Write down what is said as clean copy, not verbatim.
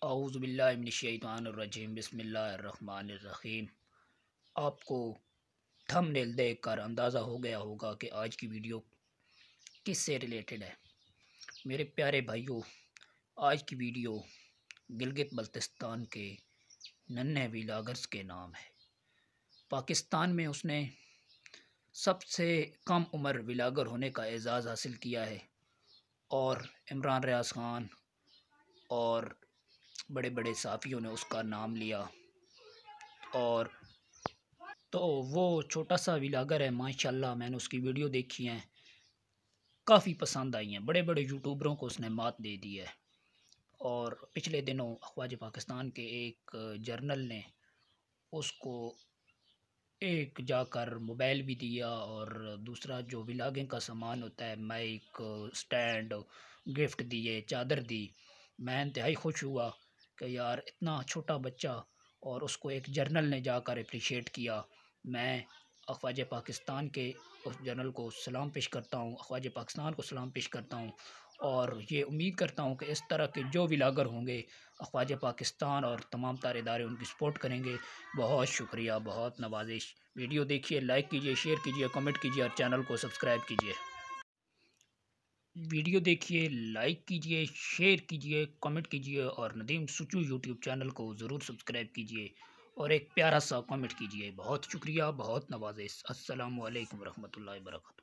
औज़ुबिल्लाहिमिनश्शैतानिर्रजीम बिस्मिल्लाहिर्रहमानिर्रहीम। आपको थंबनेल देखकर अंदाज़ा हो गया होगा कि आज की वीडियो किससे रिलेटेड है। मेरे प्यारे भाइयों, आज की वीडियो गिलगित बल्तिस्तान के नन्हे विलागर्स के नाम है। पाकिस्तान में उसने सबसे कम उम्र विलागर होने का एजाज़ हासिल किया है और इमरान रियाज ख़ान और बड़े बड़े साफ़ियों ने उसका नाम लिया। और तो वो छोटा सा विलागर है, माशाल्लाह। मैंने उसकी वीडियो देखी हैं, काफ़ी पसंद आई हैं। बड़े बड़े यूट्यूबरों को उसने मात दे दी है। और पिछले दिनों ख्वाजा पाकिस्तान के एक जर्नल ने उसको एक जाकर मोबाइल भी दिया और दूसरा जो व्लॉगिंग का सामान होता है, माइक, स्टैंड, गिफ्ट दिए, चादर दी। मैं इंतहाई खुश हुआ कि यार इतना छोटा बच्चा, और उसको एक जर्नल ने जाकर अप्रिशिएट किया। मैं ख्वाजा पाकिस्तान के उस जर्नल को सलाम पेश करता हूँ, ख्वाजा पाकिस्तान को सलाम पेश करता हूँ। और ये उम्मीद करता हूँ कि इस तरह के जो व्लॉगर होंगे, ख्वाजा पाकिस्तान और तमाम तार इदारे उनकी सपोर्ट करेंगे। बहुत शुक्रिया, बहुत नवाजिश। वीडियो देखिए, लाइक कीजिए, शेयर कीजिए, कमेंट कीजिए और चैनल को सब्सक्राइब कीजिए। वीडियो देखिए, लाइक कीजिए, शेयर कीजिए, कमेंट कीजिए और नदीम सुचू यूट्यूब चैनल को ज़रूर सब्सक्राइब कीजिए और एक प्यारा सा कमेंट कीजिए। बहुत शुक्रिया, बहुत नवाजिश। अस्सलामु अलैकुम रहमतुल्लाहि व बरकातहू।